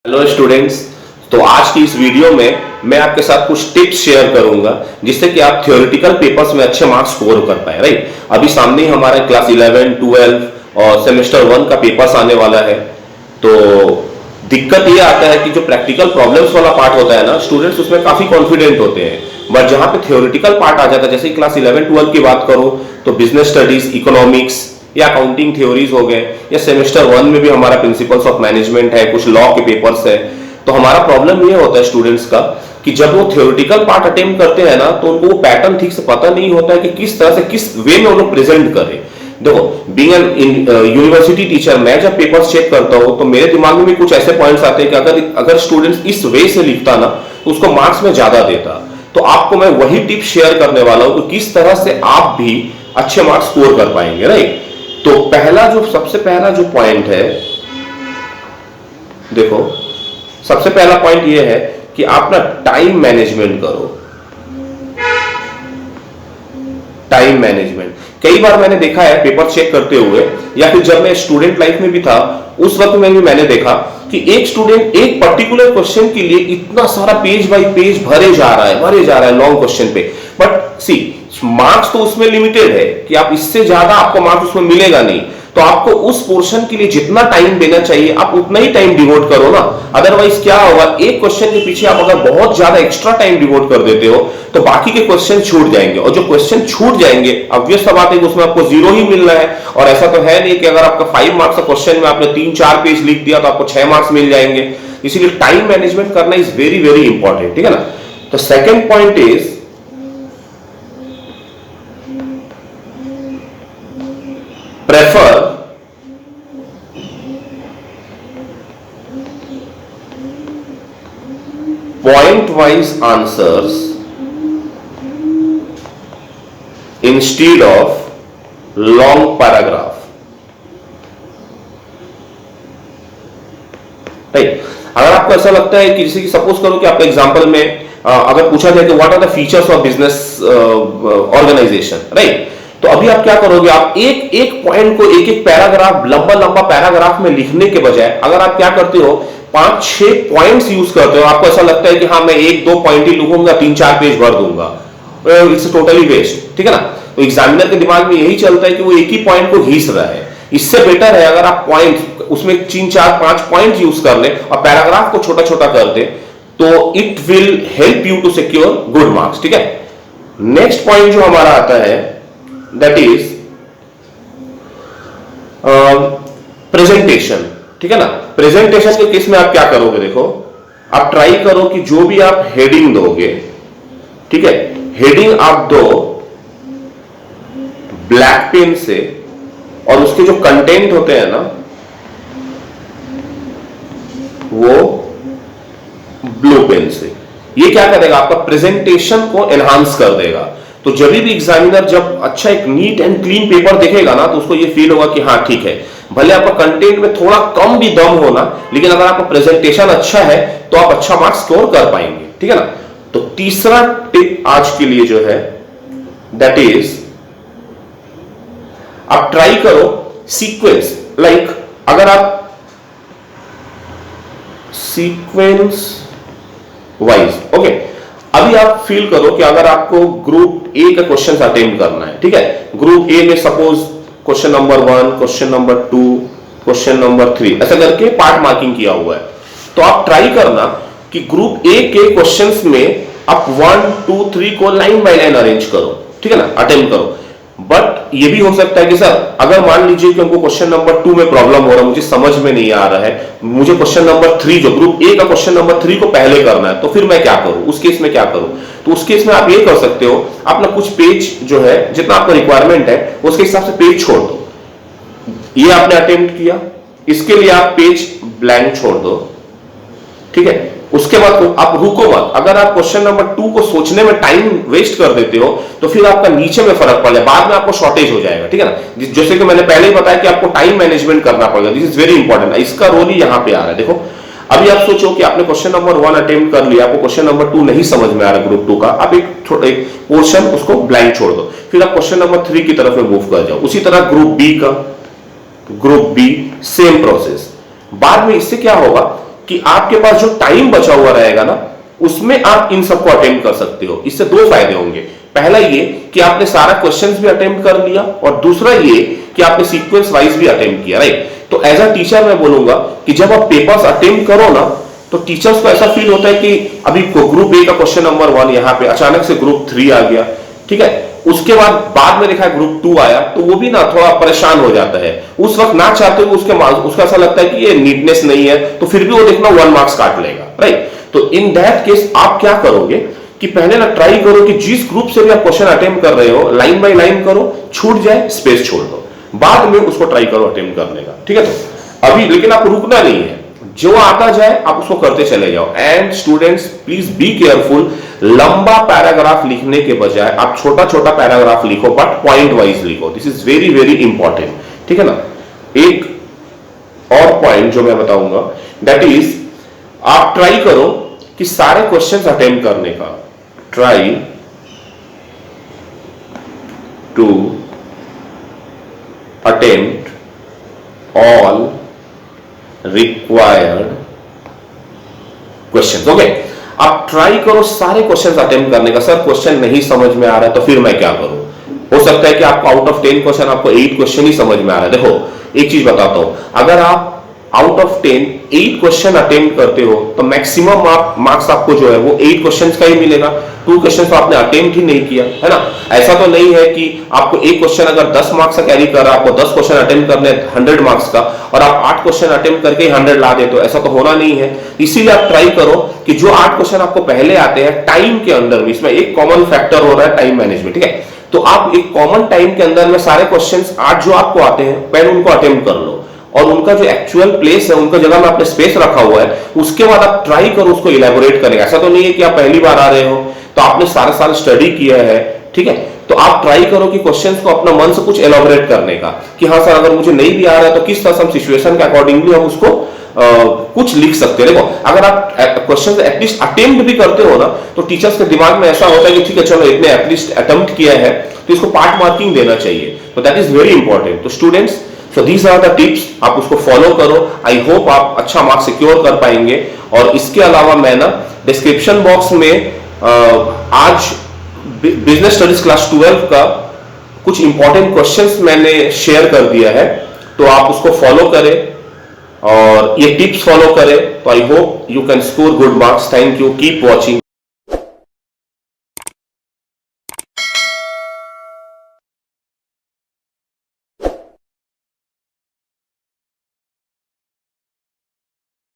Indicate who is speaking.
Speaker 1: Hello students. तो आज की इस वीडियो में मैं आपके साथ कुछ टिप्स शेयर करूंगा जिससे कि आप थ्योरेटिकल पेपर्स में अच्छे मार्क्स स्कोर कर पाए। राइट, अभी सामने ही हमारा क्लास 11, 12 और सेमेस्टर 1 का पेपर्स आने वाला है। तो दिक्कत ये आता है कि जो प्रैक्टिकल प्रॉब्लम्स वाला पार्ट होता है ना, स्टूडेंट्स उसमें काफी कॉन्फिडेंट होते हैं, बट जहां पे थ्योरेटिकल पार्ट आ जाता है, जैसे क्लास 11, 12 की बात करो तो बिजनेस स्टडीज, इकोनॉमिक्स या अकाउंटिंग थ्योरीज हो गए, या सेमेस्टर 1 में भी हमारा प्रिंसिपल्स ऑफ मैनेजमेंट है, कुछ लॉ के पेपर्स है। तो हमारा प्रॉब्लम ये होता है स्टूडेंट्स का कि जब वो थ्योरेटिकल पार्ट अटेम्प्ट करते हैं ना, तो उनको वो पैटर्न ठीक से पता नहीं होता है कि किस तरह से, किस वे में वो लोग प्रेजेंट करें। देखो, बीइंग एन यूनिवर्सिटी टीचर, मैं जब पेपर्स चेक करता हूं तो मेरे दिमाग में भी कुछ ऐसे पॉइंट्स आते हैं कि अगर स्टूडेंट्स इस वे से लिखता ना तो उसको मार्क्स में ज्यादा देता। तो आपको मैं वही टिप शेयर करने वाला हूं कि किस तरह से आप भी अच्छे मार्क्स स्कोर कर पाएंगे। राइट, तो सबसे पहला जो पॉइंट है, देखो, सबसे पहला पॉइंट ये है कि आप ना टाइम मैनेजमेंट करो। टाइम मैनेजमेंट कई बार मैंने देखा है पेपर चेक करते हुए, या फिर जब मैं स्टूडेंट लाइफ में भी था उस वक्त में भी मैंने देखा कि एक स्टूडेंट एक पर्टिकुलर क्वेश्चन के लिए इतना सारा पेज बाय पेज भरे जा रहा है लॉन्ग क्वेश्चन पे। बट सी, मार्क्स तो उसमें लिमिटेड है कि आप इससे ज्यादा आपको मार्क्स उसमें मिलेगा नहीं। तो आपको उस पोर्शन के लिए जितना टाइम देना चाहिए आप उतना ही टाइम डिवोट करो ना। अदरवाइज क्या होगा, एक क्वेश्चन के पीछे आप अगर बहुत ज्यादा एक्स्ट्रा टाइम डिवोट कर देते हो तो बाकी के क्वेश्चन छूट जाएंगे, और जो क्वेश्चन छूट जाएंगे ऑब्वियस सा बात है कि उसमें आपको 0 ही मिलना है। और ऐसा तो है नहीं कि अगर आपका 5 मार्क्स का क्वेश्चन में आपने 3-4 पेज लिख दिया तो आपको 6 मार्क्स मिल जाएंगे। इसीलिए टाइम मैनेजमेंट करना इज वेरी वेरी इंपॉर्टेंट, ठीक है ना। तो second point is prefer point wise answers instead of long paragraph। Right, अगर आपको ऐसा लगता है कि जैसे कि सपोज करो कि आपका एग्जांपल में अगर पूछा जाए कि what are the features of business organisation, right, तो अभी आप क्या करोगे, आप एक एक पॉइंट को एक एक पैराग्राफ, लंबा लंबा पैराग्राफ में लिखने के बजाय अगर आप क्या करते हो, 5-6 पॉइंट्स यूज करते हो। आपको ऐसा लगता है कि हाँ मैं 1-2 पॉइंट ही लिखूंगा, 3-4 पेज भर दूंगा, इट्स टोटली वेस्ट, ठीक है ना। तो एग्जामिनर के दिमाग में यही चलता है कि वो एक ही पॉइंट को घीस रहा है। इससे बेटर है अगर आप पॉइंट उसमें 3-4-5 पॉइंट यूज कर ले और पैराग्राफ को छोटा छोटा कर दे, तो it will help you to secure good marks, ठीक है। नेक्स्ट पॉइंट जो हमारा आता है दैट इज प्रेजेंटेशन, ठीक है ना। प्रेजेंटेशन के केस में आप क्या करोगे, देखो, आप ट्राई करो कि जो भी आप हेडिंग दोगे, ठीक है, हेडिंग आप दो ब्लैक पेन से, और उसके जो कंटेंट होते हैं ना वो ब्लू पेन से। ये क्या करेगा, आपका प्रेजेंटेशन को एनहांस कर देगा। तो जब भी एग्जामिनर जब अच्छा एक नीट एंड क्लीन पेपर देखेगा ना, तो उसको ये फील होगा कि हाँ ठीक है, भले आपका कंटेंट में थोड़ा कम भी दम होना, लेकिन अगर आपका प्रेजेंटेशन अच्छा है तो आप अच्छा मार्क्स स्कोर कर पाएंगे, ठीक है ना। तो तीसरा टिप आज के लिए जो है दैट इज आप ट्राई करो सीक्वेंस, लाइक अगर आप सीक्वेंस वाइज, ओके, अभी आप फील करो कि अगर आपको ग्रुप ए का क्वेश्चन अटेम्प्ट करना है, ठीक है, ग्रुप ए में suppose question number 1, question number 2, question number 3 ऐसा करके पार्ट मार्किंग किया हुआ है, तो आप ट्राई करना कि ग्रुप ए के क्वेश्चंस में आप 1, 2, 3 को लाइन बाय लाइन अरेंज करो, ठीक है ना, अटेम्प्ट करो। बट ये भी हो सकता है कि सर अगर मान लीजिए कि हमको क्वेश्चन नंबर 2 में प्रॉब्लम हो रहा है, मुझे समझ में नहीं आ रहा है, मुझे क्वेश्चन नंबर 3 जो ग्रुप ए का क्वेश्चन नंबर 3 को पहले करना है, तो फिर मैं क्या करूं, उस केस में क्या करूं। तो उस केस में आप ये कर सकते हो, अपना कुछ पेज जो है जितना आपका रिक्वायरमेंट है उसके हिसाब से पेज छोड़ दो। ये आपने अटेम्प्ट किया, इसके लिए आप पेज ब्लैंक छोड़ दो, ठीक है। उसके बाद आप रुको मत। अगर आप क्वेश्चन नंबर 2 को सोचने में टाइम वेस्ट कर देते हो तो फिर आपका नीचे में फर्क पड़ जाए, बाद में आपको शॉर्टेज हो जाएगा, ठीक है ना। जैसे कि मैंने पहले ही बताया कि आपको टाइम मैनेजमेंट करना पड़ेगा, दिस इज वेरी इंपॉर्टेंट, इसका रोल ही यहां पे आ रहा है। देखो, अभी आप सोचो कि आपने क्वेश्चन नंबर 1 अटेम्प्ट कर लिया, आपको क्वेश्चन नंबर 2 नहीं समझ में आ रहा ग्रुप 2 का, आप एक पोर्शन उसको ब्लैंक छोड़ दो, फिर आप क्वेश्चन नंबर 3 की तरफ में मूव कर जाओ। उसी तरह ग्रुप बी सेम प्रोसेस। बाद में इससे क्या होगा कि आपके पास जो टाइम बचा हुआ रहेगा ना, उसमें आप इन सबको अटेम्प्ट कर सकते हो। इससे दो फायदे होंगे। पहला ये कि आपने सारा क्वेश्चंस भी अटेम्प्ट कर लिया, और दूसरा ये कि आपने सीक्वेंस वाइज भी अटेम्प्ट किया, राइट। तो एज अ टीचर मैं बोलूंगा कि जब आप पेपर्स अटेम्प्ट करो ना, तो टीचर्स को ऐसा फील होता है कि अभी ग्रुप ए का क्वेश्चन नंबर 1 यहां पे अचानक से ग्रुप 3 आ गया, ठीक है। उसके बाद में देखा ग्रुप 2 आया, तो वो भी ना थोड़ा परेशान हो जाता है। उस वक्त ना चाहते हुए उसका ऐसा लगता है कि ये नीटनेस नहीं है, तो फिर भी वो देखना 1 मार्क्स काट लेगा, राइट। तो इन दैट केस आप क्या करोगे कि पहले ना ट्राई करो कि जिस ग्रुप से भी आप क्वेश्चन अटेम्प्ट कर रहे हो, लाइन बाय लाइन करो, छूट जाए स्पेस छोड़ दो, बाद में उसको ट्राई करो अटेम्प्ट करने का, ठीक है। तो अभी लेकिन आप रुकना नहीं है, जो आता जाए आप उसको करते चले जाओ। And students please be careful, लंबा पैराग्राफ लिखने के बजाय आप छोटा छोटा पैराग्राफ लिखो, बट पॉइंट वाइज लिखो। This is very very important, ठीक है ना। एक और पॉइंट जो मैं बताऊंगा, दैट इज आप ट्राई करो कि सारे क्वेश्चंस अटेम्प्ट करने का। Try to attempt all required questions. Okay, आप ट्राई करो सारे क्वेश्चंस अटेम्प्ट करने का। सर क्वेश्चन नहीं समझ में आ रहा है तो फिर मैं क्या करूं? हो सकता है कि आपको आउट ऑफ 10 क्वेश्चन आपको 8 क्वेश्चन ही समझ में आ रहा है। देखो एक चीज बताता हूं, अगर आप आउट ऑफ 10 8 क्वेश्चन अटेम्प्ट करते हो तो मैक्सिमम मार्क्स आपको जो है वो 8 क्वेश्चंस का ही मिलेगा। 2 क्वेश्चन तो आपने अटेम्प्ट ही नहीं किया, है ना। ऐसा तो नहीं है कि आपको एक क्वेश्चन अगर 10 मार्क्स का कैरी कर रहा है, आपको 10 क्वेश्चन अटेम्प्ट करने 100 मार्क्स का, और आप 8 क्वेश्चन अटेम्प्ट करके 100 ला देते हो, ऐसा तो होना नहीं है। इसीलिए आप ट्राई करो कि जो 8 क्वेश्चन आपको पहले आते हैं टाइम के अंदर में, इसमें एक कॉमन फैक्टर हो रहा है टाइम मैनेजमेंट, ठीक है। तो आप एक कॉमन टाइम के अंदर में सारे क्वेश्चन 8 जो आपको आते हैं पहले उनको अटेम्प्ट कर लो, और उनका जो एक्चुअल प्लेस है, उनका जगह में आपने स्पेस रखा हुआ है, उसके बाद आप ट्राई करो उसको इलेबोरेट करने। ऐसा तो नहीं है कि आप पहली बार आ रहे हो तो आपने सारे साल स्टडी किया है, ठीक है। तो आप ट्राई करो कि क्वेश्चंस को अपना मन से कुछ एलोबरेट करने का, कि हाँ सर अगर मुझे नहीं भी आ रहा है तो किस तरह से सिचुएशन के अकॉर्डिंगली हम उसको कुछ लिख सकते हैं। देखो अगर आप क्वेश्चन एटलीस्ट अटेम्प्ट भी करते हो ना, तो टीचर्स के दिमाग में ऐसा होता है कि ठीक है चलो इतने एटलीस्ट अटेम्प्ट किया है तो इसको पार्ट मार्किंग देना चाहिए। तो दैट इज वेरी इंपॉर्टेंट। तो students, so these are the tips, आप उसको फॉलो करो। आई होप आप अच्छा मार्क्स सिक्योर कर पाएंगे। और इसके अलावा मैं ना डिस्क्रिप्शन बॉक्स में आज बिजनेस स्टडीज क्लास 12 का कुछ इंपॉर्टेंट क्वेश्चंस मैंने शेयर कर दिया है, तो आप उसको फॉलो करें और ये टिप्स फॉलो करें, तो I hope you can score good marks. Thank you, keep watching.